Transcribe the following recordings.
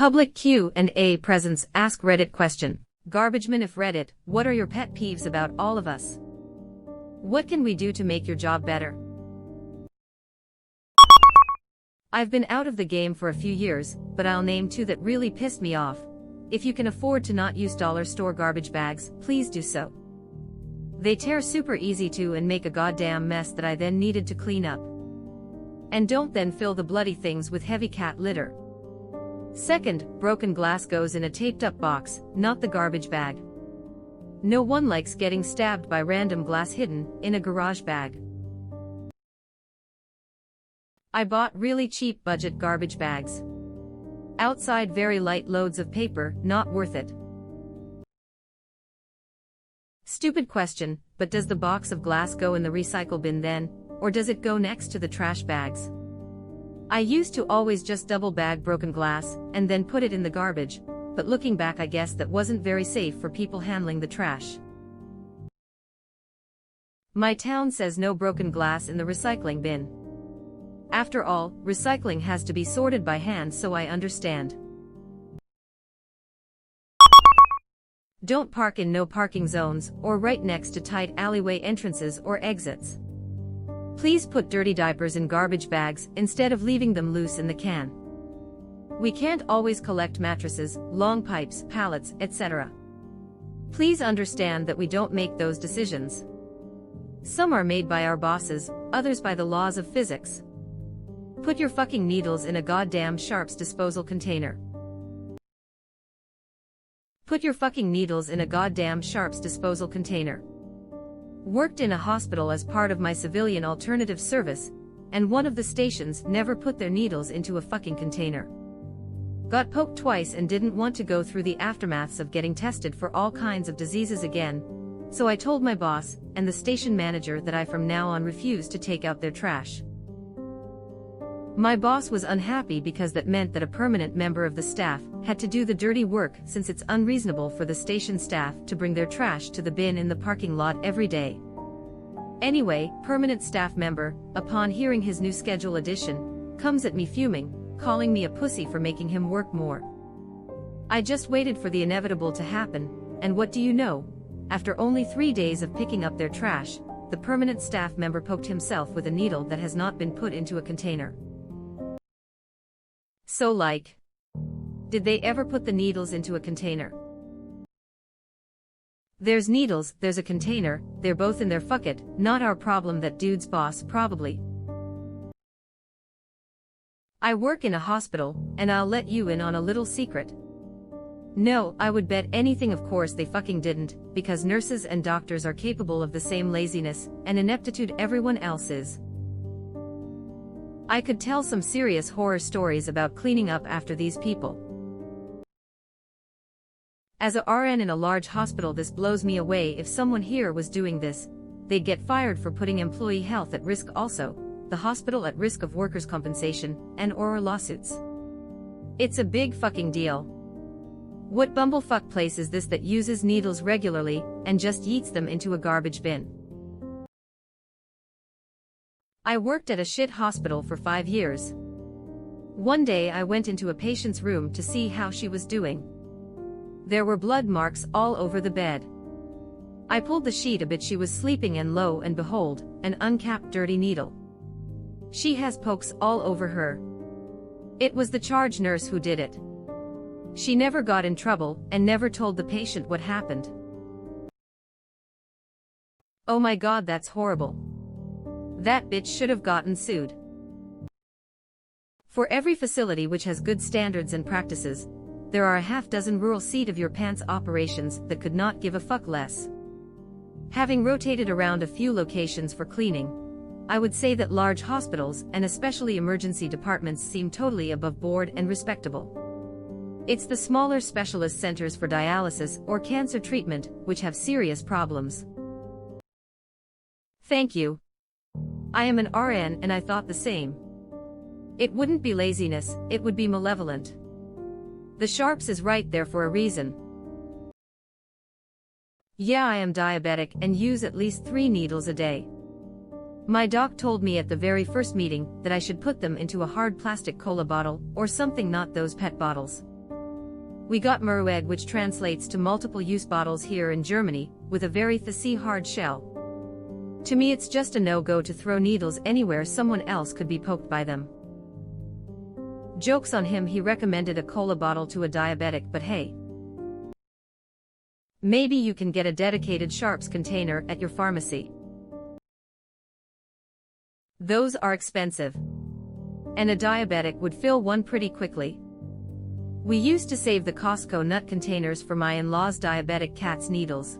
Public Q&A presents AskReddit question. Garbagemen if Reddit, what are your pet peeves about all of us? What can we do to make your job better? I've been out of the game for a few years, but I'll name two that really pissed me off. If you can afford to not use dollar store garbage bags, please do so. They tear super easy to and make a goddamn mess that I then needed to clean up. And don't then fill the bloody things with heavy cat litter. Second, broken glass goes in a taped-up box, not the garbage bag. No one likes getting stabbed by random glass hidden in a garage bag. I bought really cheap budget garbage bags. Outside very light loads of paper, not worth it. Stupid question, but does the box of glass go in the recycle bin then, or does it go next to the trash bags? I used to always just double bag broken glass, and then put it in the garbage, but looking back I guess that wasn't very safe for people handling the trash. My town says no broken glass in the recycling bin. After all, recycling has to be sorted by hand, so I understand. Don't park in no parking zones, or right next to tight alleyway entrances or exits. Please put dirty diapers in garbage bags instead of leaving them loose in the can. We can't always collect mattresses, long pipes, pallets, etc. Please understand that we don't make those decisions. Some are made by our bosses, others by the laws of physics. Put your fucking needles in a goddamn sharps disposal container. Put your fucking needles in a goddamn sharps disposal container. Worked in a hospital as part of my civilian alternative service, and one of the stations never put their needles into a fucking container. Got poked twice and didn't want to go through the aftermaths of getting tested for all kinds of diseases again, so I told my boss and the station manager that I from now on refused to take out their trash. My boss was unhappy because that meant that a permanent member of the staff had to do the dirty work, since it's unreasonable for the station staff to bring their trash to the bin in the parking lot every day. Anyway, permanent staff member, upon hearing his new schedule addition, comes at me fuming, calling me a pussy for making him work more. I just waited for the inevitable to happen, and what do you know? After only 3 days of picking up their trash, the permanent staff member poked himself with a needle that has not been put into a container. So like, did they ever put the needles into a container? There's needles, there's a container, they're both in there, fuck it, not our problem. That dude's boss probably. I work in a hospital, and I'll let you in on a little secret. No, I would bet anything of course they fucking didn't, because nurses and doctors are capable of the same laziness and ineptitude everyone else is. I could tell some serious horror stories about cleaning up after these people. As a RN in a large hospital, this blows me away. If someone here was doing this, they'd get fired for putting employee health at risk, also, the hospital at risk of workers' compensation, and/or lawsuits. It's a big fucking deal. What bumblefuck place is this that uses needles regularly, and just yeets them into a garbage bin? I worked at a shit hospital for 5 years. One day I went into a patient's room to see how she was doing. There were blood marks all over the bed. I pulled the sheet a bit. She was sleeping, and lo and behold, an uncapped dirty needle. She has pokes all over her. It was the charge nurse who did it. She never got in trouble and never told the patient what happened. Oh my god, that's horrible. That bitch should have gotten sued. For every facility which has good standards and practices, there are a half-dozen rural seat-of-your-pants operations that could not give a fuck less. Having rotated around a few locations for cleaning, I would say that large hospitals, and especially emergency departments, seem totally above board and respectable. It's the smaller specialist centers for dialysis or cancer treatment which have serious problems. Thank you. I am an RN and I thought the same. It wouldn't be laziness, it would be malevolent. The sharps is right there for a reason. Yeah, I am diabetic and use at least 3 needles a day. My doc told me at the very first meeting that I should put them into a hard plastic cola bottle or something, not those PET bottles. We got Merueg, which translates to multiple-use bottles here in Germany, with a very thick hard shell. To me it's just a no-go to throw needles anywhere someone else could be poked by them. Joke's on him, he recommended a cola bottle to a diabetic, but hey. Maybe you can get a dedicated sharps container at your pharmacy. Those are expensive. And a diabetic would fill one pretty quickly. We used to save the Costco nut containers for my in-laws' diabetic cat's needles.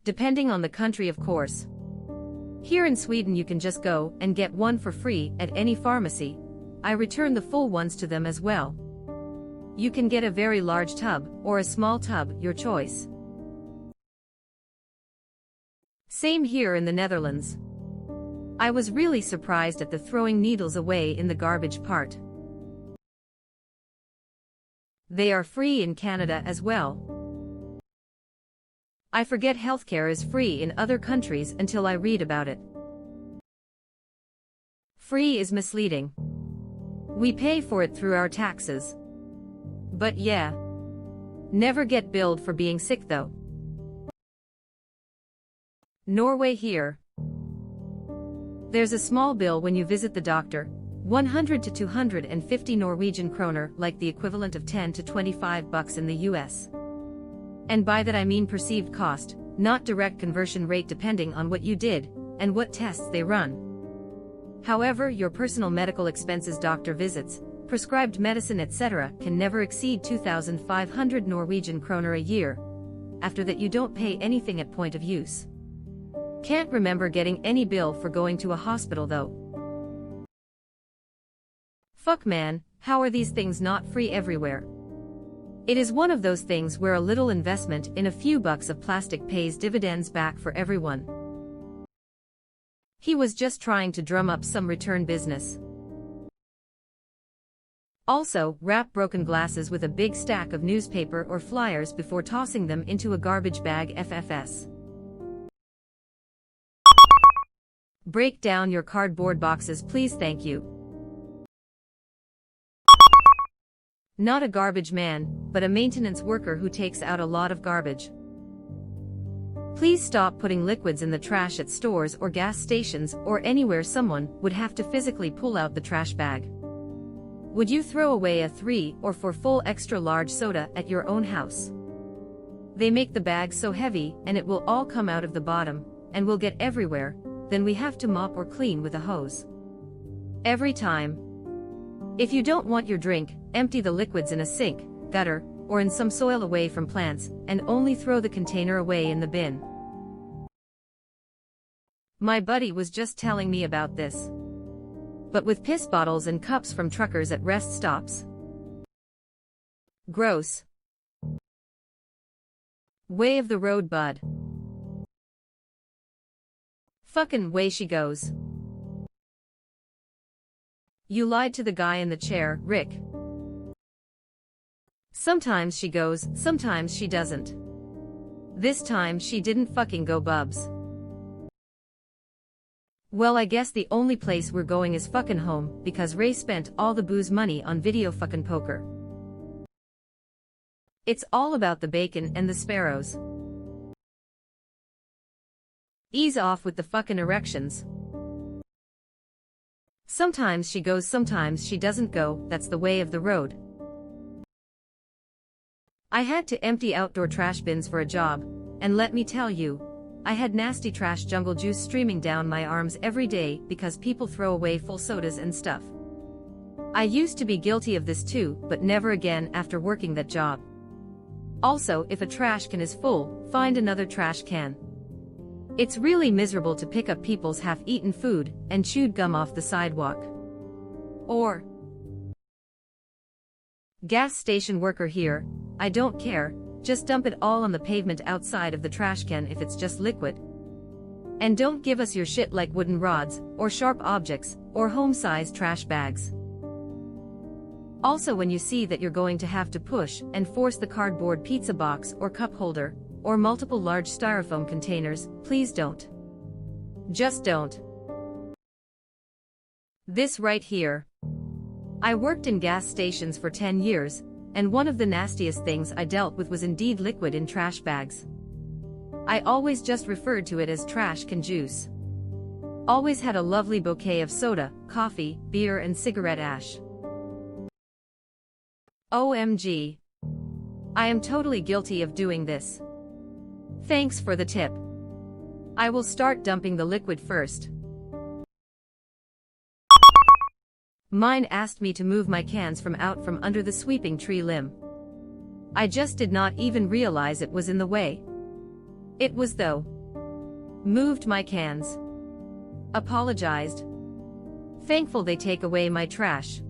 Depending on the country, of course. Here in Sweden you can just go and get one for free at any pharmacy. I return the full ones to them as well. You can get a very large tub, or a small tub, your choice. Same here in the Netherlands. I was really surprised at the throwing needles away in the garbage part. They are free in Canada as well. I forget healthcare is free in other countries until I read about it. Free is misleading. We pay for it through our taxes. But yeah. Never get billed for being sick though. Norway here. There's a small bill when you visit the doctor, 100 to 250 Norwegian kroner, like the equivalent of 10 to 25 bucks in the US. And by that I mean perceived cost, not direct conversion rate, depending on what you did, and what tests they run. However, your personal medical expenses, doctor visits, prescribed medicine, etc., can never exceed 2,500 Norwegian kroner a year. After that you don't pay anything at point of use. Can't remember getting any bill for going to a hospital though. Fuck man, how are these things not free everywhere? It is one of those things where a little investment in a few bucks of plastic pays dividends back for everyone. He was just trying to drum up some return business. Also, wrap broken glasses with a big stack of newspaper or flyers before tossing them into a garbage bag. FFS. Break down your cardboard boxes, please, thank you. Not a garbage man, but a maintenance worker who takes out a lot of garbage. Please stop putting liquids in the trash at stores or gas stations or anywhere someone would have to physically pull out the trash bag. Would you throw away a 3 or 4 full extra large soda at your own house? They make the bag so heavy and it will all come out of the bottom and will get everywhere, then we have to mop or clean with a hose. Every time. If you don't want your drink, empty the liquids in a sink, gutter, or in some soil away from plants, and only throw the container away in the bin. My buddy was just telling me about this. But with piss bottles and cups from truckers at rest stops. Gross. Way of the road, bud. Fucking way she goes. You lied to the guy in the chair, Rick. Sometimes she goes, sometimes she doesn't. This time she didn't fucking go, bubs. Well, I guess the only place we're going is fucking home, because Ray spent all the booze money on video fucking poker. It's all about the bacon and the sparrows. Ease off with the fucking erections. Sometimes she goes, sometimes she doesn't go, that's the way of the road. I had to empty outdoor trash bins for a job, and let me tell you, I had nasty trash jungle juice streaming down my arms every day because people throw away full sodas and stuff. I used to be guilty of this too, but never again after working that job. Also, if a trash can is full, find another trash can. It's really miserable to pick up people's half-eaten food and chewed gum off the sidewalk. Or gas station worker here, I don't care, just dump it all on the pavement outside of the trash can if it's just liquid. And don't give us your shit like wooden rods, or sharp objects, or home-sized trash bags. Also, when you see that you're going to have to push and force the cardboard pizza box or cup holder, or multiple large styrofoam containers, please don't. Just don't. This right here. I worked in gas stations for 10 years, and one of the nastiest things I dealt with was indeed liquid in trash bags. I always just referred to it as trash can juice. Always had a lovely bouquet of soda, coffee, beer and cigarette ash. OMG. I am totally guilty of doing this. Thanks for the tip. I will start dumping the liquid first. Mine asked me to move my cans from under the sweeping tree limb. I just did not even realize it was in the way. It was though. Moved my cans. Apologized. Thankful they take away my trash.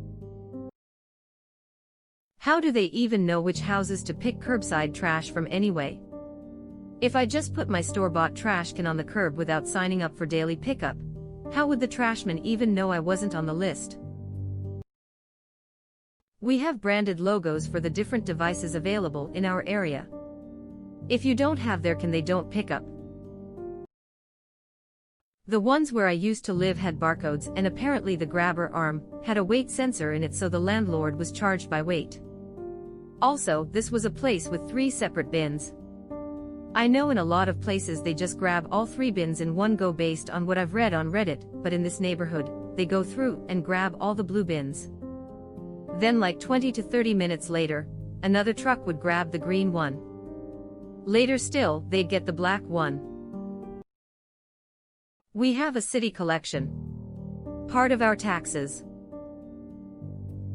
How do they even know which houses to pick curbside trash from anyway? If I just put my store-bought trash can on the curb without signing up for daily pickup, how would the trashman even know I wasn't on the list? We have branded logos for the different devices available in our area. If you don't have their can, they don't pick up. The ones where I used to live had barcodes, and apparently the grabber arm had a weight sensor in it, so the landlord was charged by weight. Also, this was a place with 3 separate bins. I know in a lot of places they just grab all 3 bins in one go based on what I've read on Reddit, but in this neighborhood, they go through and grab all the blue bins. Then like 20 to 30 minutes later, another truck would grab the green one. Later still, they'd get the black one. We have a city collection. Part of our taxes.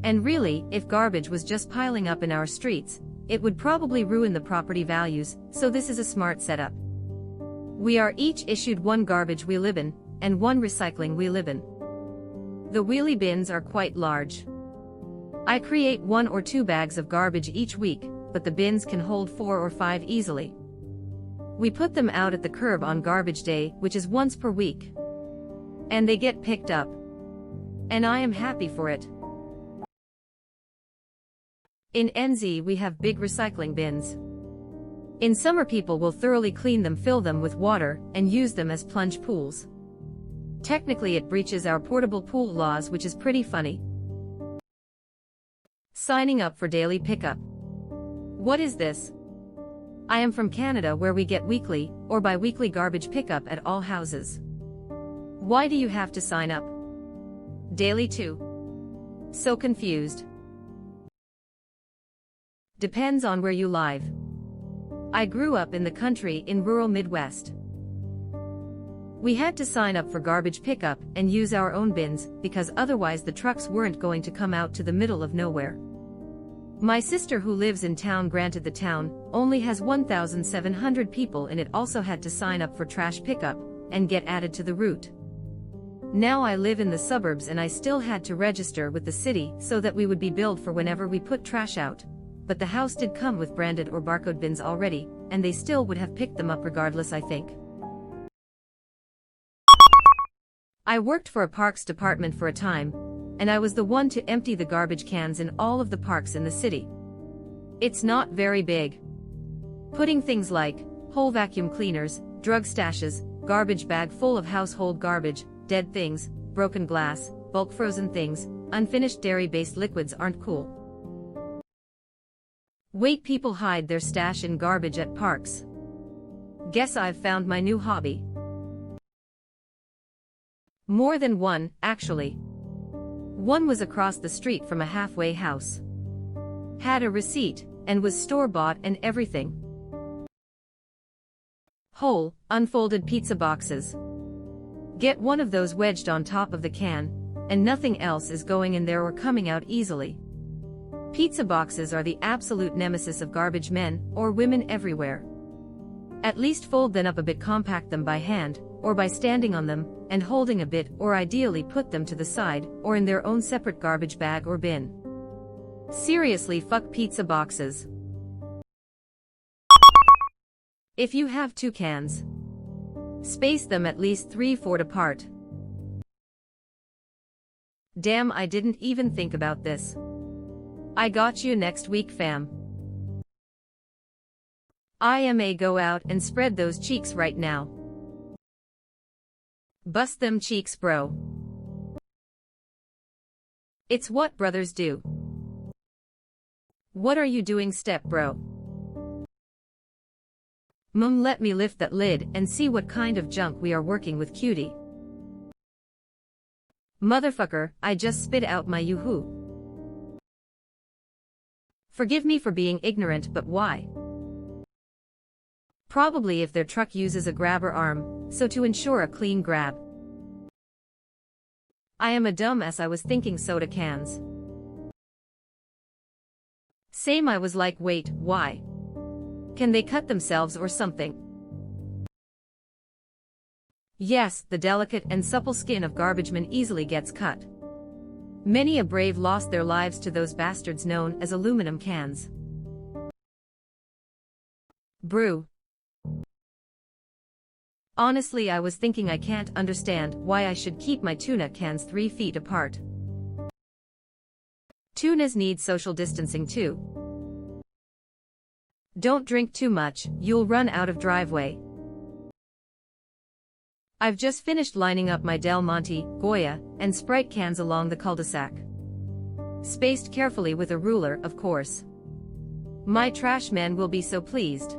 And really, if garbage was just piling up in our streets, it would probably ruin the property values, so this is a smart setup. We are each issued 1 garbage we live in, and 1 recycling we live in. The wheelie bins are quite large. I create 1 or 2 bags of garbage each week, but the bins can hold 4 or 5 easily. We put them out at the curb on garbage day, which is once per week. And they get picked up. And I am happy for it. In NZ we have big recycling bins. In summer people will thoroughly clean them, fill them with water, and use them as plunge pools. Technically it breaches our portable pool laws, which is pretty funny. Signing up for daily pickup. What is this? I am from Canada where we get weekly or bi-weekly garbage pickup at all houses. Why do you have to sign up? Daily too. So confused. Depends on where you live. I grew up in the country in rural Midwest. We had to sign up for garbage pickup and use our own bins because otherwise the trucks weren't going to come out to the middle of nowhere. My sister who lives in town, granted the town only has 1,700 people in it, also had to sign up for trash pickup and get added to the route. Now I live in the suburbs and I still had to register with the city so that we would be billed for whenever we put trash out. But the house did come with branded or barcode bins already, and they still would have picked them up regardless, I think. I worked for a parks department for a time, and I was the one to empty the garbage cans in all of the parks in the city. It's not very big. Putting things like whole vacuum cleaners, drug stashes, garbage bag full of household garbage, dead things, broken glass, bulk frozen things, unfinished dairy-based liquids aren't cool. Wait, people hide their stash in garbage at parks. Guess I've found my new hobby. More than one, actually. One was across the street from a halfway house. Had a receipt, and was store-bought and everything. Whole, unfolded pizza boxes. Get one of those wedged on top of the can, and nothing else is going in there or coming out easily. Pizza boxes are the absolute nemesis of garbage men or women everywhere. At least fold them up a bit, compact them by hand, or by standing on them, and holding a bit, or ideally put them to the side, or in their own separate garbage bag or bin. Seriously, fuck pizza boxes. If you have 2 cans, space them at least 3/4 apart. Damn, I didn't even think about this. I got you next week, fam. IMA, go out and spread those cheeks right now. Bust them cheeks, bro. It's what brothers do. What are you doing, step bro? Let me lift that lid and see what kind of junk we are working with, cutie. Motherfucker, I just spit out my yoo-hoo. Forgive me for being ignorant, but why? Probably if their truck uses a grabber arm, so to ensure a clean grab. I am a dumbass, I was thinking soda cans. Same, I was like, wait, why? Can they cut themselves or something? Yes, the delicate and supple skin of Garbagemen easily gets cut. Many a brave lost their lives to those bastards known as aluminum cans. Brew. Honestly, I was thinking I can't understand why I should keep my tuna cans 3 feet apart. Tunas need social distancing too. Don't drink too much, you'll run out of driveway. I've just finished lining up my Del Monte, Goya, and Sprite cans along the cul-de-sac. Spaced carefully with a ruler, of course. My trash man will be so pleased.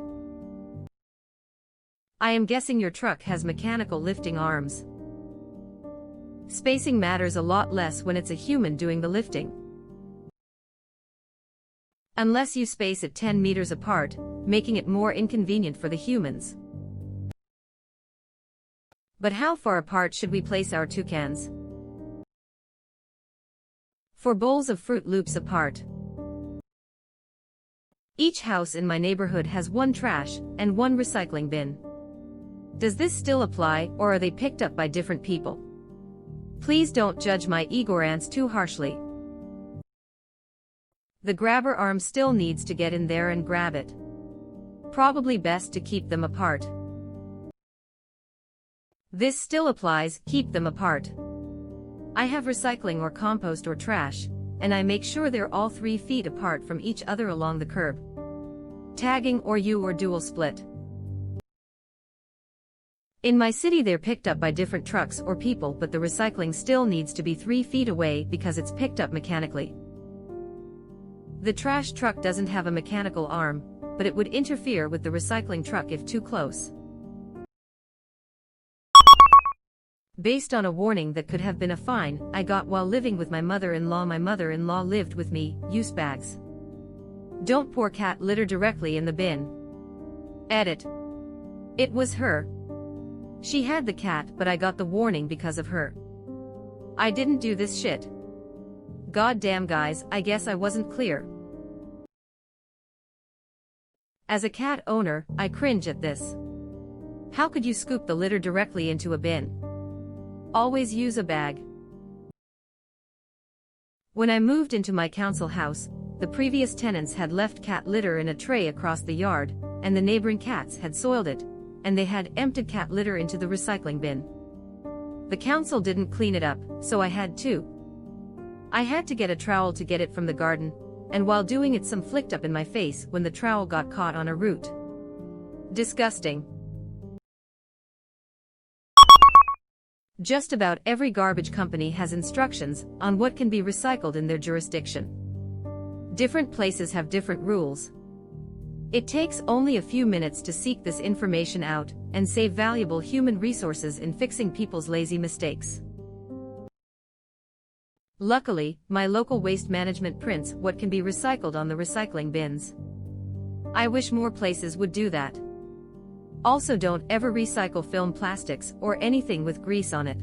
I am guessing your truck has mechanical lifting arms. Spacing matters a lot less when it's a human doing the lifting. Unless you space it 10 meters apart, making it more inconvenient for the humans. But how far apart should we place our toucans? 4 bowls of Fruit Loops apart. Each house in my neighborhood has 1 trash and 1 recycling bin. Does this still apply, or are they picked up by different people? Please don't judge my ignorance too harshly. The grabber arm still needs to get in there and grab it. Probably best to keep them apart. This still applies, keep them apart. I have recycling or compost or trash, and I make sure they're all 3 feet apart from each other along the curb. Tagging or dual split. In my city they're picked up by different trucks or people, but the recycling still needs to be 3 feet away because it's picked up mechanically. The trash truck doesn't have a mechanical arm, but it would interfere with the recycling truck if too close. Based on a warning that could have been a fine I got while living with my mother-in-law. My mother-in-law lived with me. Use bags. Don't pour cat litter directly in the bin. Edit. It was her. She had the cat, but I got the warning because of her. I didn't do this shit. God damn guys, I guess I wasn't clear. As a cat owner, I cringe at this. How could you scoop the litter directly into a bin? Always use a bag. When I moved into my council house, the previous tenants had left cat litter in a tray across the yard, and the neighboring cats had soiled it, and they had emptied cat litter into the recycling bin. The council didn't clean it up, so I had to. I had to get a trowel to get it from the garden, and while doing it some flicked up in my face when the trowel got caught on a root. Disgusting. Just about every garbage company has instructions on what can be recycled in their jurisdiction. Different places have different rules. It takes only a few minutes to seek this information out and save valuable human resources in fixing people's lazy mistakes. Luckily, my local waste management prints what can be recycled on the recycling bins. I wish more places would do that. Also, don't ever recycle film plastics or anything with grease on it.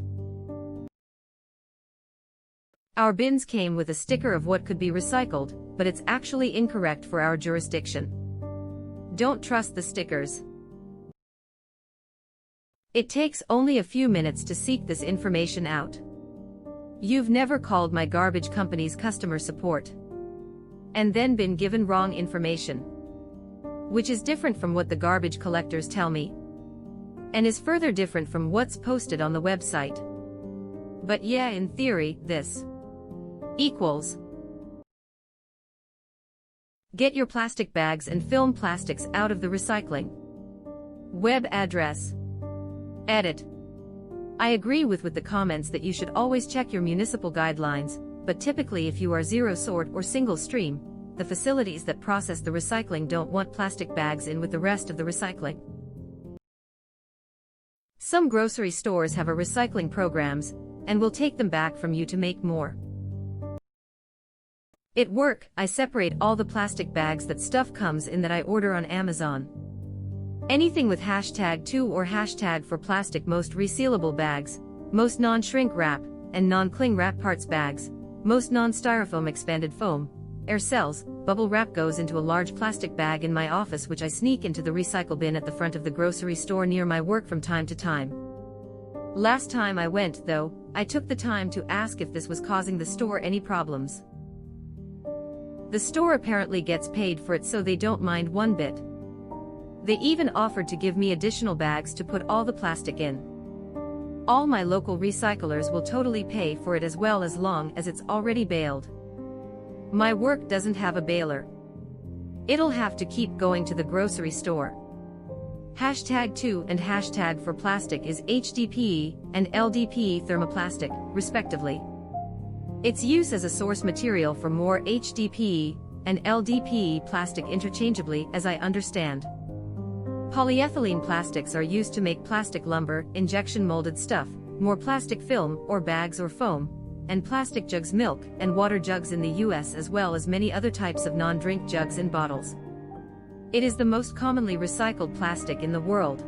Our bins came with a sticker of what could be recycled, but it's actually incorrect for our jurisdiction. Don't trust the stickers. It takes only a few minutes to seek this information out. You've never called my garbage company's customer support and then been given wrong information, which is different from what the garbage collectors tell me, and is further different from what's posted on the website. But yeah, in theory, this equals. Get your plastic bags and film plastics out of the recycling. Web address. Edit. I agree with the comments that you should always check your municipal guidelines, but typically if you are zero sort or single stream, the facilities that process the recycling don't want plastic bags in with the rest of the recycling. Some grocery stores have a recycling programs, and will take them back from you to make more. At work, I separate all the plastic bags that stuff comes in that I order on Amazon. Anything with #2 or #for plastic, most resealable bags, most non-shrink wrap, and non-cling wrap parts bags, most non-styrofoam expanded foam, air cells, bubble wrap goes into a large plastic bag in my office, which I sneak into the recycle bin at the front of the grocery store near my work from time to time. Last time I went, though, I took the time to ask if this was causing the store any problems. The store apparently gets paid for it, so they don't mind one bit. They even offered to give me additional bags to put all the plastic in. All my local recyclers will totally pay for it as well, as long as it's already baled. My work doesn't have a baler. It'll have to keep going to the grocery store. #2 and #for plastic is HDPE and LDPE thermoplastic, respectively. Its use as a source material for more HDPE and LDPE plastic interchangeably, as I understand. Polyethylene plastics are used to make plastic lumber, injection molded stuff, more plastic film or bags or foam, and plastic jugs, milk and water jugs in the US, as well as many other types of non-drink jugs and bottles. It is the most commonly recycled plastic in the world.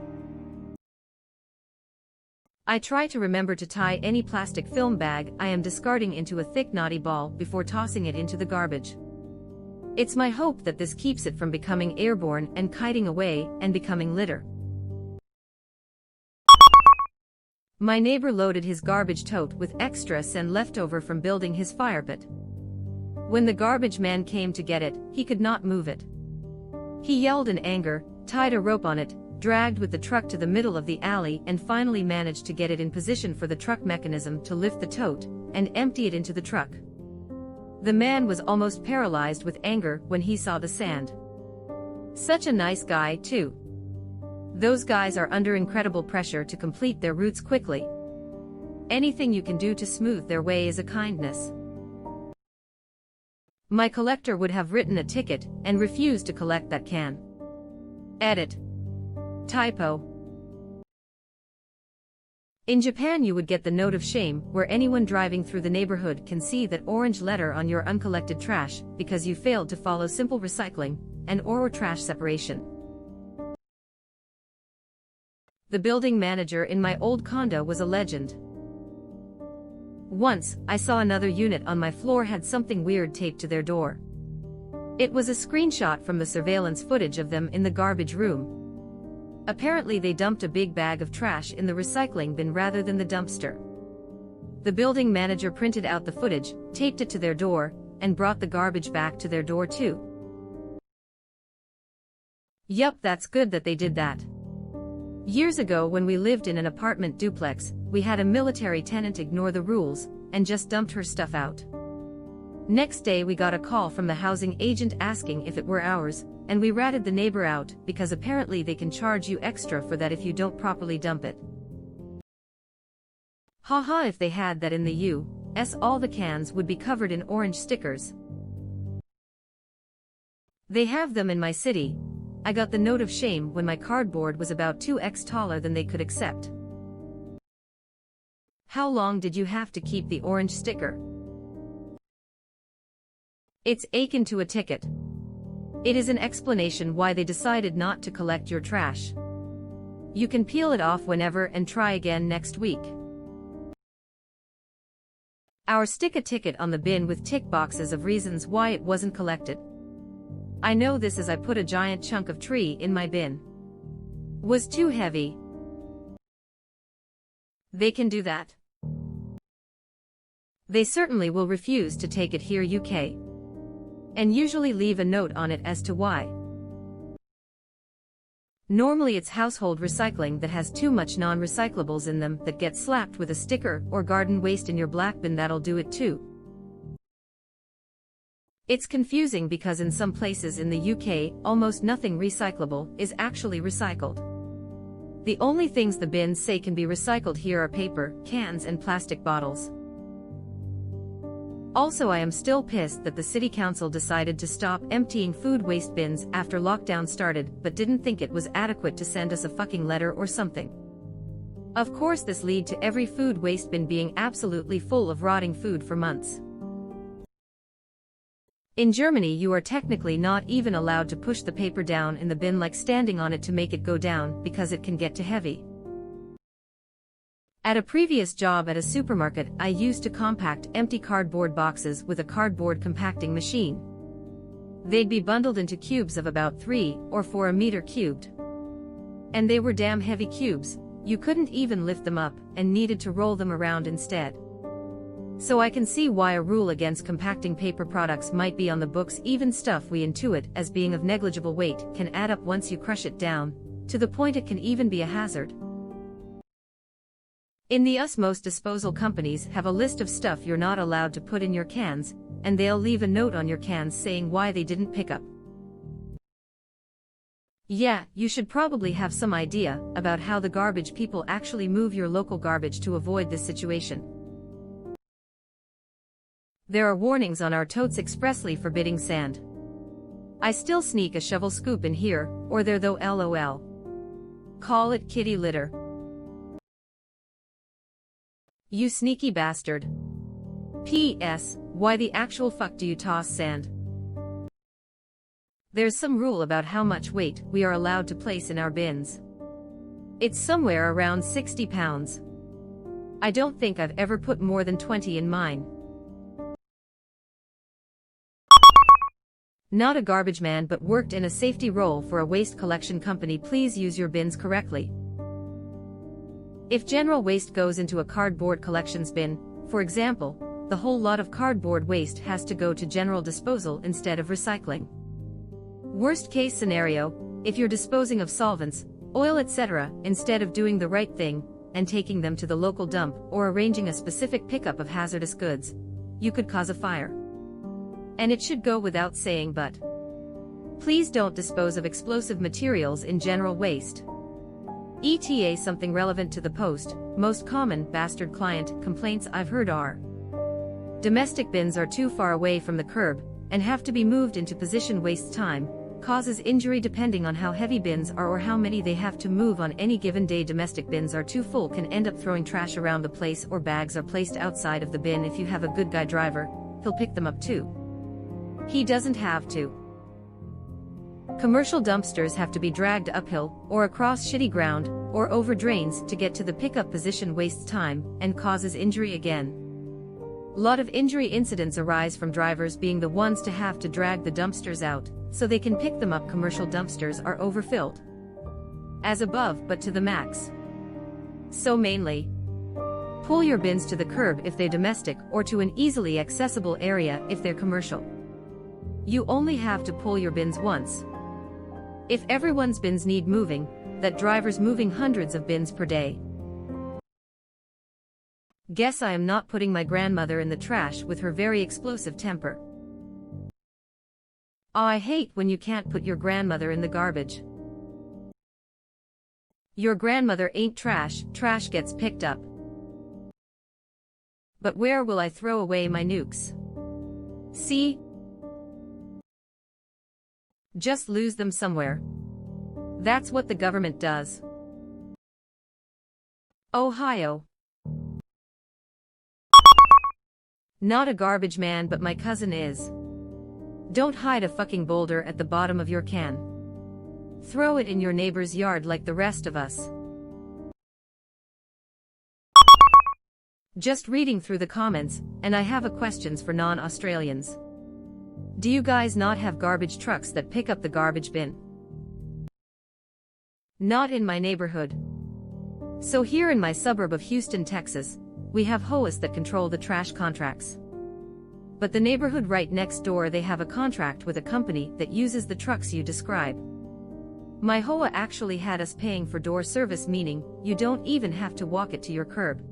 I try to remember to tie any plastic film bag I am discarding into a thick knotty ball before tossing it into the garbage. It's my hope that this keeps it from becoming airborne and kiting away and becoming litter. My neighbor loaded his garbage tote with extra sand leftover from building his fire pit. When the garbage man came to get it, he could not move it. He yelled in anger, tied a rope on it, dragged with the truck to the middle of the alley, and finally managed to get it in position for the truck mechanism to lift the tote and empty it into the truck. The man was almost paralyzed with anger when he saw the sand. Such a nice guy, too. Those guys are under incredible pressure to complete their routes quickly. Anything you can do to smooth their way is a kindness. My collector would have written a ticket and refused to collect that can. Edit. Typo. In Japan, you would get the note of shame where anyone driving through the neighborhood can see that orange letter on your uncollected trash because you failed to follow simple recycling and/or trash separation. The building manager in my old condo was a legend. Once, I saw another unit on my floor had something weird taped to their door. It was a screenshot from the surveillance footage of them in the garbage room. Apparently they dumped a big bag of trash in the recycling bin rather than the dumpster. The building manager printed out the footage, taped it to their door, and brought the garbage back to their door too. Yup, that's good that they did that. Years ago, when we lived in an apartment duplex, we had a military tenant ignore the rules and just dumped her stuff out. Next day we got a call from the housing agent asking if it were ours, and we ratted the neighbor out because apparently they can charge you extra for that if you don't properly dump it. Haha, if they had that in the US, all the cans would be covered in orange stickers. They have them in my city. I got the note of shame when my cardboard was about 2x taller than they could accept. How long did you have to keep the orange sticker? It's akin to a ticket. It is an explanation why they decided not to collect your trash. You can peel it off whenever and try again next week. Or stick a ticket on the bin with tick boxes of reasons why it wasn't collected. I know this as I put a giant chunk of tree in my bin. Was too heavy. They can do that. They certainly will refuse to take it here UK. And usually leave a note on it as to why. Normally it's household recycling that has too much non-recyclables in them that get slapped with a sticker, or garden waste in your black bin that'll do it too. It's confusing because in some places in the UK, almost nothing recyclable is actually recycled. The only things the bins say can be recycled here are paper, cans and plastic bottles. Also, I am still pissed that the city council decided to stop emptying food waste bins after lockdown started but didn't think it was adequate to send us a fucking letter or something. Of course, this led to every food waste bin being absolutely full of rotting food for months. In Germany, you are technically not even allowed to push the paper down in the bin, like standing on it to make it go down, because it can get too heavy. At a previous job at a supermarket, I used to compact empty cardboard boxes with a cardboard compacting machine. They'd be bundled into cubes of about 3 or 4 meters cubed. And they were damn heavy cubes, you couldn't even lift them up, and needed to roll them around instead. So I can see why a rule against compacting paper products might be on the books. Even stuff we intuit as being of negligible weight can add up once you crush it down, to the point it can even be a hazard. In the US, most disposal companies have a list of stuff you're not allowed to put in your cans, and they'll leave a note on your cans saying why they didn't pick up. Yeah, you should probably have some idea about how the garbage people actually move your local garbage to avoid this situation. There are warnings on our totes expressly forbidding sand. I still sneak a shovel scoop in here, or there though, lol. Call it kitty litter. You sneaky bastard. P.S. Why the actual fuck do you toss sand? There's some rule about how much weight we are allowed to place in our bins. It's somewhere around 60 pounds. I don't think I've ever put more than 20 in mine. Not a garbage man but worked in a safety role for a waste collection company. Please use your bins correctly. If general waste goes into a cardboard collections bin, for example, the whole lot of cardboard waste has to go to general disposal instead of recycling. Worst case scenario, if you're disposing of solvents, oil, etc., instead of doing the right thing and taking them to the local dump or arranging a specific pickup of hazardous goods, you could cause a fire. And it should go without saying, but please don't dispose of explosive materials in general waste. ETA something relevant to the post. Most common bastard client complaints I've heard are: domestic bins are too far away from the curb and have to be moved into position, wastes time, causes injury depending on how heavy bins are or how many they have to move on any given day. Domestic bins are too full, can end up throwing trash around the place, or bags are placed outside of the bin. If you have a good guy driver, he'll pick them up too. He doesn't have to. Commercial dumpsters have to be dragged uphill, or across shitty ground, or over drains to get to the pickup position, wastes time, and causes injury again. Lot of injury incidents arise from drivers being the ones to have to drag the dumpsters out, so they can pick them up. Commercial dumpsters are overfilled. As above, but to the max. So mainly, pull your bins to the curb if they're domestic, or to an easily accessible area if they're commercial. You only have to pull your bins once. If everyone's bins need moving, that driver's moving hundreds of bins per day. Guess I am not putting my grandmother in the trash with her very explosive temper. Oh, I hate when you can't put your grandmother in the garbage. Your grandmother ain't trash, trash gets picked up. But where will I throw away my nukes? See? Just lose them somewhere. That's what the government does. Ohio. Not a garbage man, but my cousin is. Don't hide a fucking boulder at the bottom of your can. Throw it in your neighbor's yard like the rest of us. Just reading through the comments, and I have a questions for non-Australians. Do you guys not have garbage trucks that pick up the garbage bin? Not in my neighborhood. So here in my suburb of Houston, Texas, we have HOAs that control the trash contracts. But the neighborhood right next door, they have a contract with a company that uses the trucks you describe. My HOA actually had us paying for door service, meaning you don't even have to walk it to your curb.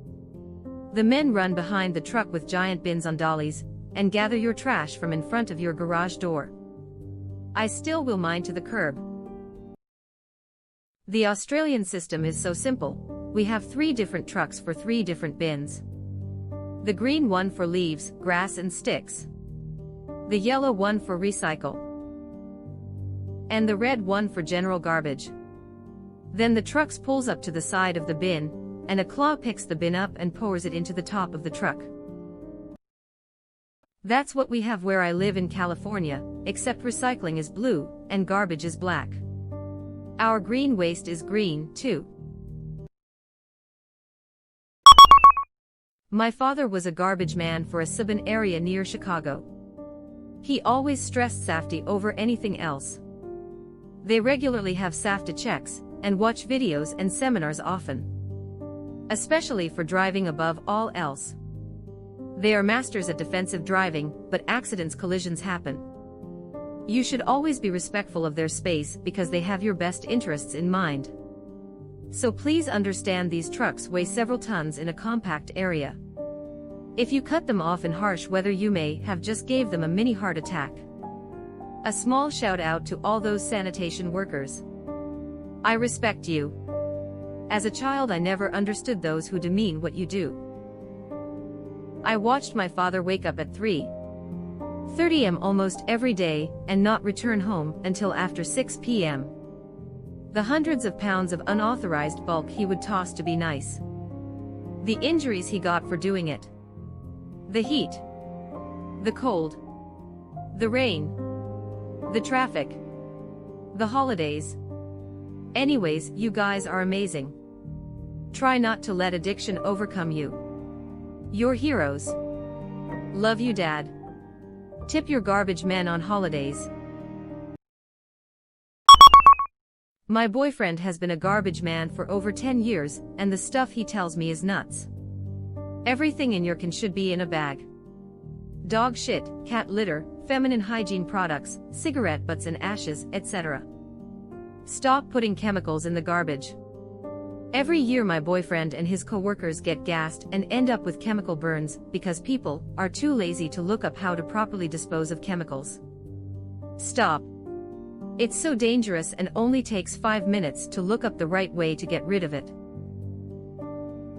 The men run behind the truck with giant bins on dollies and gather your trash from in front of your garage door. I still will mine to the curb. The Australian system is so simple. We have 3 different trucks for 3 different bins. The green one for leaves, grass and sticks. The yellow one for recycle. And the red one for general garbage. Then the truck pulls up to the side of the bin, and a claw picks the bin up and pours it into the top of the truck. That's what we have where I live in California, except recycling is blue, and garbage is black. Our green waste is green, too. My father was a garbage man for a suburban area near Chicago. He always stressed safety over anything else. They regularly have safety checks, and watch videos and seminars often. Especially for driving above all else. They are masters at defensive driving, but accidents, collisions happen. You should always be respectful of their space because they have your best interests in mind. So please understand these trucks weigh several tons in a compact area. If you cut them off in harsh weather, you may have just gave them a mini heart attack. A small shout out to all those sanitation workers. I respect you. As a child, I never understood those who demean what you do. I watched my father wake up at 3:30 am almost every day and not return home until after 6 p.m. The hundreds of pounds of unauthorized bulk he would toss to be nice. The injuries he got for doing it. The heat. The cold. The rain. The traffic. The holidays. Anyways, you guys are amazing. Try not to let addiction overcome you. You're heroes. Love you, Dad. Tip your garbage men on holidays. My boyfriend has been a garbage man for over 10 years, and the stuff he tells me is nuts. Everything in your can should be in a bag. Dog shit, cat litter, feminine hygiene products, cigarette butts and ashes, etc. Stop putting chemicals in the garbage. Every year my boyfriend and his co-workers get gassed and end up with chemical burns because people are too lazy to look up how to properly dispose of chemicals. Stop. It's so dangerous and only takes 5 minutes to look up the right way to get rid of it.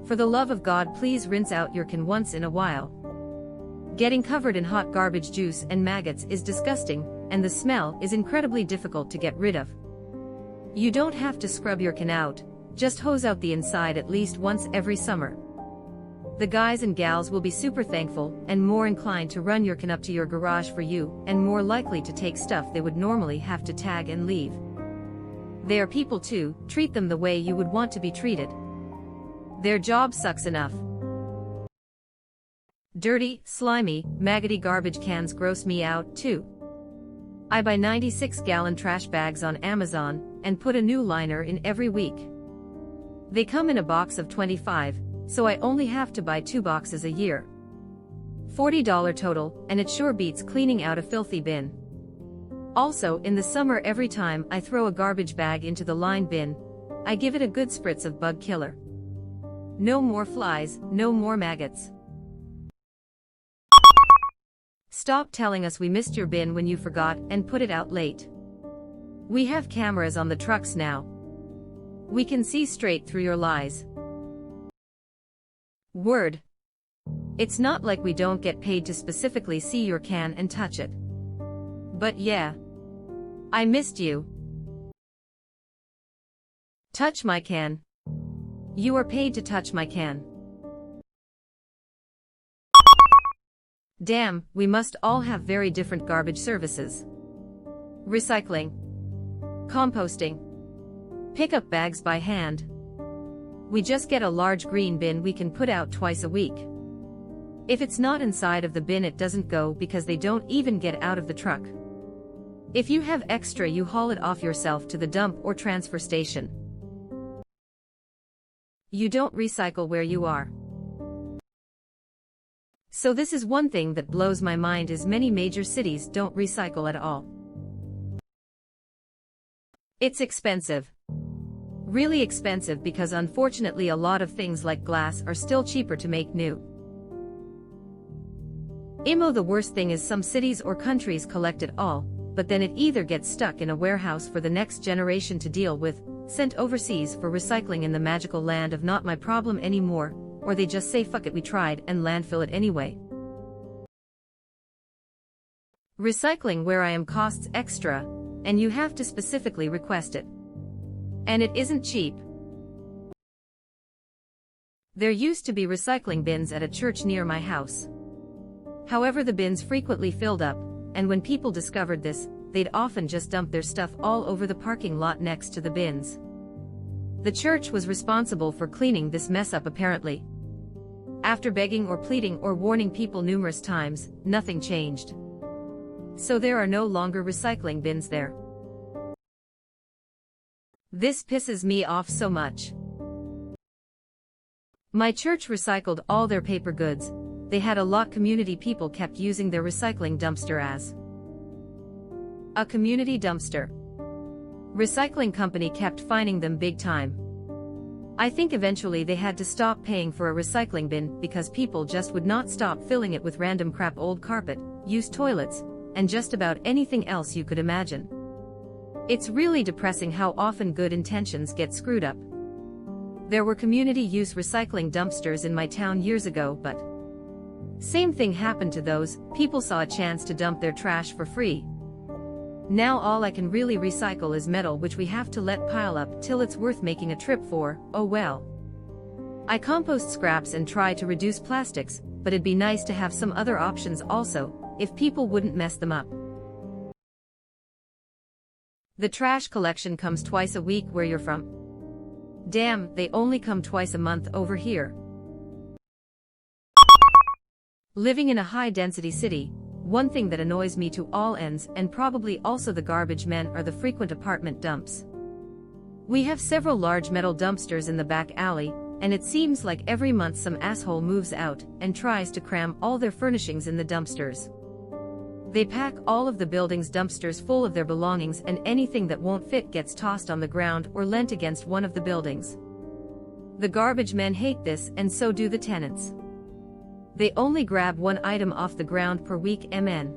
For the love of God, please rinse out your can once in a while. Getting covered in hot garbage juice and maggots is disgusting, and the smell is incredibly difficult to get rid of. You don't have to scrub your can out, just hose out the inside at least once every summer. The guys and gals will be super thankful and more inclined to run your can up to your garage for you, and more likely to take stuff they would normally have to tag and leave. They are people too, treat them the way you would want to be treated. Their job sucks enough. Dirty, slimy, maggoty garbage cans gross me out too. I buy 96-gallon trash bags on Amazon and put a new liner in every week. They come in a box of 25, so I only have to buy 2 boxes a year. $40 total, and it sure beats cleaning out a filthy bin. Also, in the summer, every time I throw a garbage bag into the line bin, I give it a good spritz of bug killer. No more flies, no more maggots. Stop telling us we missed your bin when you forgot and put it out late. We have cameras on the trucks now. We can see straight through your lies. Word. It's not like we don't get paid to specifically see your can and touch it. But yeah. I missed you. Touch my can. You are paid to touch my can. Damn, we must all have very different garbage services. Recycling. Composting. Pick up bags by hand. We just get a large green bin we can put out twice a week. If it's not inside of the bin, it doesn't go because they don't even get out of the truck. If you have extra, you haul it off yourself to the dump or transfer station. You don't recycle where you are. So this is one thing that blows my mind, is many major cities don't recycle at all. It's expensive. Really expensive, because unfortunately a lot of things like glass are still cheaper to make new. The worst thing is some cities or countries collect it all, but then it either gets stuck in a warehouse for the next generation to deal with, sent overseas for recycling in the magical land of not my problem anymore, or they just say fuck it we tried and landfill it anyway. Recycling where I am costs extra, and you have to specifically request it. And it isn't cheap. There used to be recycling bins at a church near my house. However, the bins frequently filled up, and when people discovered this, they'd often just dump their stuff all over the parking lot next to the bins. The church was responsible for cleaning this mess up apparently. After begging or pleading or warning people numerous times, nothing changed. So there are no longer recycling bins there. This pisses me off so much. My church recycled all their paper goods. They had a lot community people kept using their recycling dumpster as a community dumpster. Recycling company kept fining them big time. I think eventually they had to stop paying for a recycling bin because people just would not stop filling it with random crap, old carpet, used toilets, and just about anything else you could imagine. It's really depressing how often good intentions get screwed up. There were community use recycling dumpsters in my town years ago, but same thing happened to those. People saw a chance to dump their trash for free. Now all I can really recycle is metal, which we have to let pile up till it's worth making a trip for. Oh well. I compost scraps and try to reduce plastics, but it'd be nice to have some other options also, if people wouldn't mess them up. The trash collection comes twice a week where you're from. Damn, they only come twice a month over here. Living in a high-density city, one thing that annoys me to all ends, and probably also the garbage men, are the frequent apartment dumps. We have several large metal dumpsters in the back alley, and it seems like every month some asshole moves out and tries to cram all their furnishings in the dumpsters. They pack all of the building's dumpsters full of their belongings, and anything that won't fit gets tossed on the ground or lent against one of the buildings. The garbage men hate this, and so do the tenants. They only grab one item off the ground per week. MN.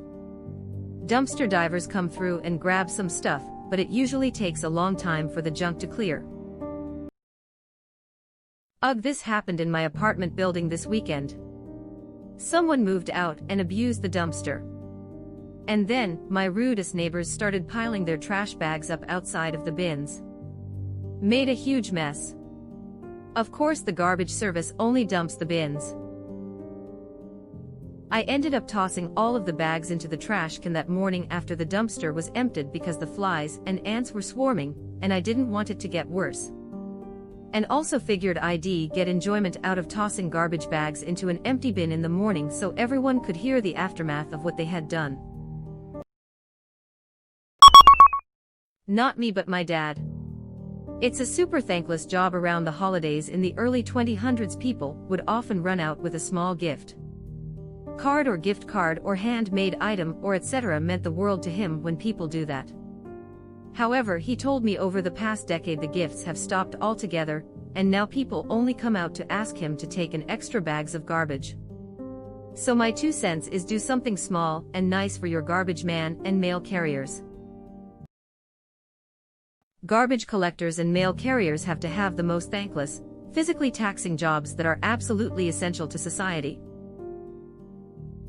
Dumpster divers come through and grab some stuff, but it usually takes a long time for the junk to clear. Ugh, this happened in my apartment building this weekend. Someone moved out and abused the dumpster. And then, my rudest neighbors started piling their trash bags up outside of the bins. Made a huge mess. Of course, the garbage service only dumps the bins. I ended up tossing all of the bags into the trash can that morning after the dumpster was emptied because the flies and ants were swarming, and I didn't want it to get worse. And also figured I'd get enjoyment out of tossing garbage bags into an empty bin in the morning so everyone could hear the aftermath of what they had done. Not me, but my dad. It's a super thankless job around the holidays. In the early 2000s, people would often run out with a small gift card or gift card or handmade item or etc. meant the world to him when people do that. However, he told me over the past decade the gifts have stopped altogether, and now people only come out to ask him to take in extra bags of garbage. So my 2 cents is, do something small and nice for your garbage man and mail carriers. Garbage collectors and mail carriers have to have the most thankless, physically taxing jobs that are absolutely essential to society.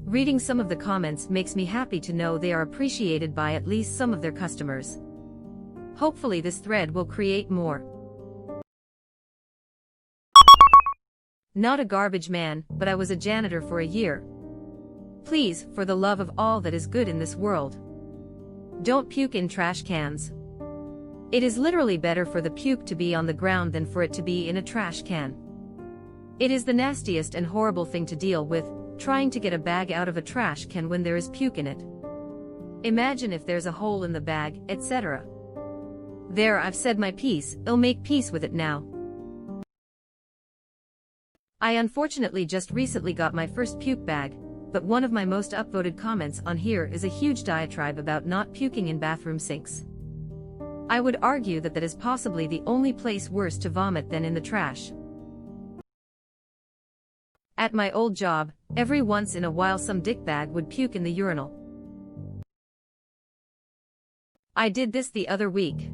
Reading some of the comments makes me happy to know they are appreciated by at least some of their customers. Hopefully this thread will create more. Not a garbage man, but I was a janitor for a year. Please, for the love of all that is good in this world, don't puke in trash cans. It is literally better for the puke to be on the ground than for it to be in a trash can. It is the nastiest and horrible thing to deal with, trying to get a bag out of a trash can when there is puke in it. Imagine if there's a hole in the bag, etc. There, I've said my piece. I'll make peace with it now. I unfortunately just recently got my first puke bag, but one of my most upvoted comments on here is a huge diatribe about not puking in bathroom sinks. I would argue that that is possibly the only place worse to vomit than in the trash. At my old job, every once in a while some dickbag would puke in the urinal. I did this the other week.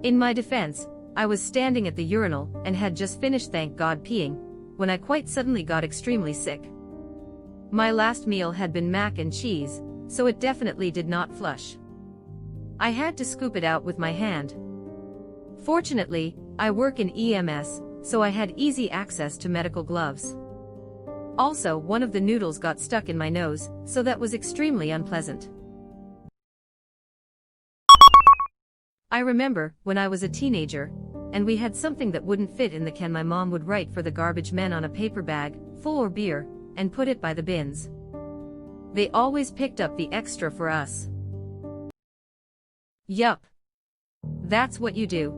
In my defense, I was standing at the urinal and had just finished, thank God, peeing, when I quite suddenly got extremely sick. My last meal had been mac and cheese, so it definitely did not flush. I had to scoop it out with my hand. Fortunately, I work in EMS, so I had easy access to medical gloves. Also, one of the noodles got stuck in my nose, so that was extremely unpleasant. I remember, when I was a teenager, and we had something that wouldn't fit in the can, my mom would write for the Garbagemen on a paper bag, full or beer, and put it by the bins. They always picked up the extra for us. Yup. That's what you do.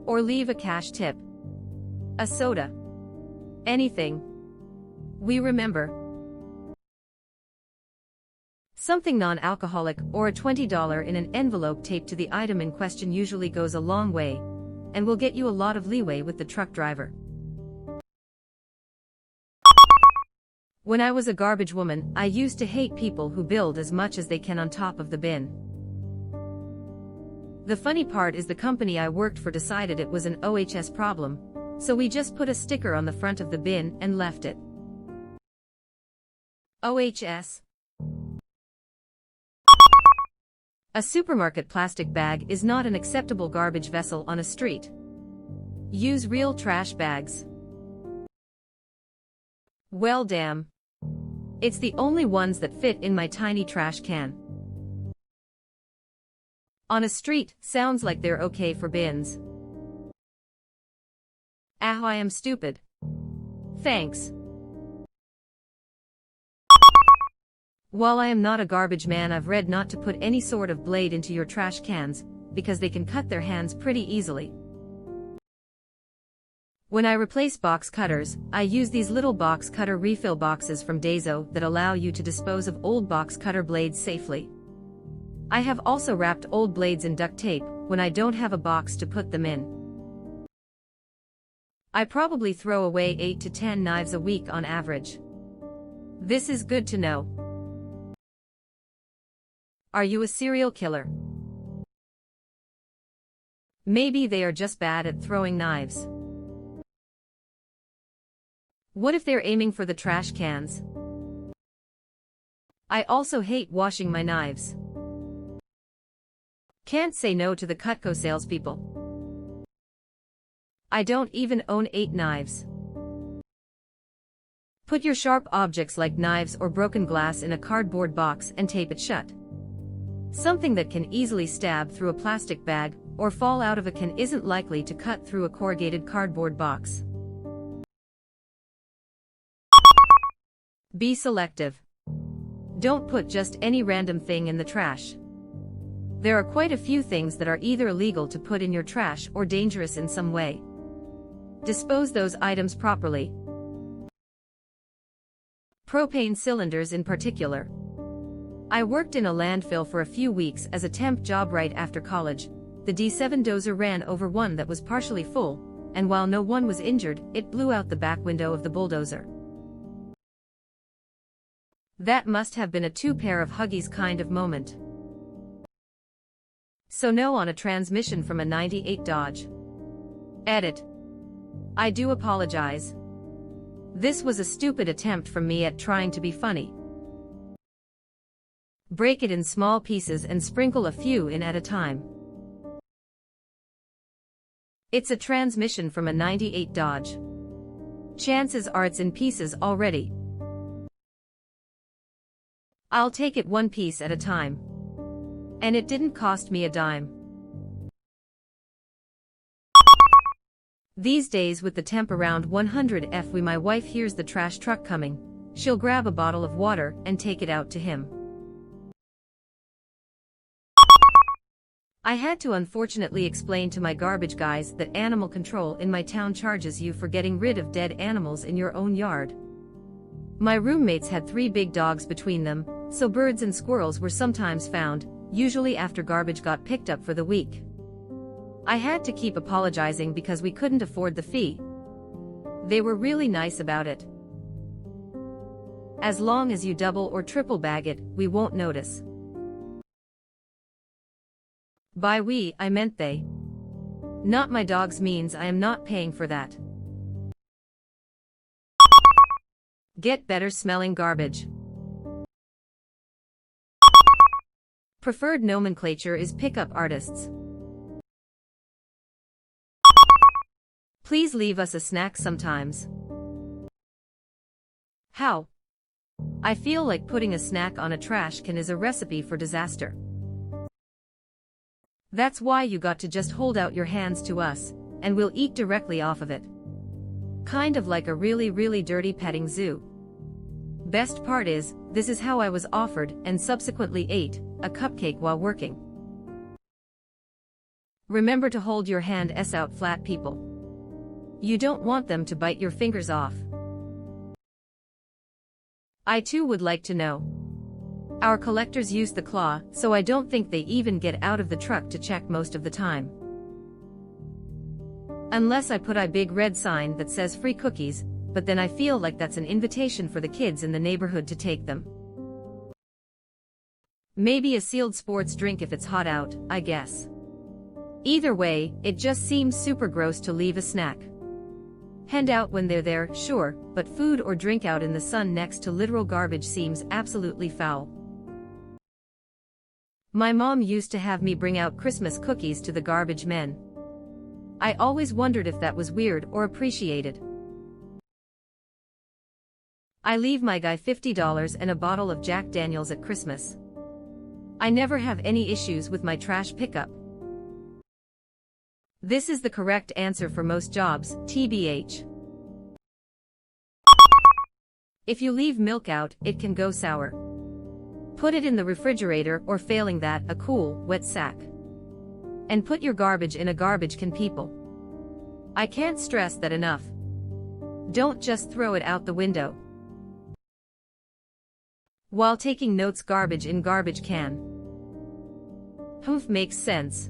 Or leave a cash tip. A soda. Anything. We remember. Something non-alcoholic or a $20 in an envelope taped to the item in question usually goes a long way, and will get you a lot of leeway with the truck driver. When I was a garbage woman, I used to hate people who build as much as they can on top of the bin. The funny part is the company I worked for decided it was an OHS problem, so we just put a sticker on the front of the bin and left it. OHS. A supermarket plastic bag is not an acceptable garbage vessel on a street. Use real trash bags. Well, damn. It's the only ones that fit in my tiny trash can. On a street, sounds like they're okay for bins. Ah, I am stupid. Thanks. While I am not a garbage man, I've read not to put any sort of blade into your trash cans, because they can cut their hands pretty easily. When I replace box cutters, I use these little box cutter refill boxes from Daiso that allow you to dispose of old box cutter blades safely. I have also wrapped old blades in duct tape when I don't have a box to put them in. I probably throw away 8 to 10 knives a week on average. This is good to know. Are you a serial killer? Maybe they are just bad at throwing knives. What if they're aiming for the trash cans? I also hate washing my knives. Can't say no to the Cutco salespeople. I don't even own 8 knives. Put your sharp objects like knives or broken glass in a cardboard box and tape it shut. Something that can easily stab through a plastic bag or fall out of a can isn't likely to cut through a corrugated cardboard box. Be selective. Don't put just any random thing in the trash. There are quite a few things that are either illegal to put in your trash or dangerous in some way. Dispose those items properly. Propane cylinders in particular. I worked in a landfill for a few weeks as a temp job right after college. The D7 dozer ran over one that was partially full, and while no one was injured, it blew out the back window of the bulldozer. That must have been a 2 pair of Huggies kind of moment. So no on a transmission from a 98 Dodge. Edit. I do apologize. This was a stupid attempt from me at trying to be funny. Break it in small pieces and sprinkle a few in at a time. It's a transmission from a 98 Dodge. Chances are it's in pieces already. I'll take it one piece at a time. And it didn't cost me a dime. These days with the temp around 100 when my wife hears the trash truck coming, she'll grab a bottle of water and take it out to him. I had to unfortunately explain to my garbage guys that animal control in my town charges you for getting rid of dead animals in your own yard. My roommates had 3 big dogs between them, so birds and squirrels were sometimes found, usually after garbage got picked up for the week. I had to keep apologizing because we couldn't afford the fee. They were really nice about it. As long as you double or triple bag it, we won't notice. By we, I meant they. Not my dogs means I am not paying for that. Get better smelling garbage. Preferred nomenclature is pickup artists. Please leave us a snack sometimes. How? I feel like putting a snack on a trash can is a recipe for disaster. That's why you got to just hold out your hands to us, and we'll eat directly off of it. Kind of like a really dirty petting zoo. Best part is, this is how I was offered and subsequently ate a cupcake while working. Remember to hold your hands out flat, people. You don't want them to bite your fingers off. I too would like to know. Our collectors use the claw, so I don't think they even get out of the truck to check most of the time. Unless I put a big red sign that says free cookies, but then I feel like that's an invitation for the kids in the neighborhood to take them. Maybe a sealed sports drink if it's hot out, I guess. Either way, it just seems super gross to leave a snack. Hand out when they're there, sure, but food or drink out in the sun next to literal garbage seems absolutely foul. My mom used to have me bring out Christmas cookies to the Garbagemen. I always wondered if that was weird or appreciated. I leave my guy $50 and a bottle of Jack Daniels at Christmas. I never have any issues with my trash pickup. This is the correct answer for most jobs, TBH. If you leave milk out, it can go sour. Put it in the refrigerator or failing that, a cool, wet sack. And put your garbage in a garbage can, people. I can't stress that enough. Don't just throw it out the window. While taking notes, garbage in garbage can. Humph, makes sense.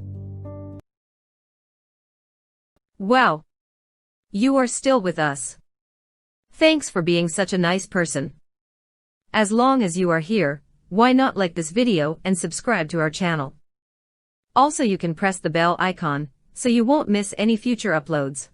Wow. You are still with us. Thanks for being such a nice person. As long as you are here, why not like this video and subscribe to our channel? Also, you can press the bell icon, so you won't miss any future uploads.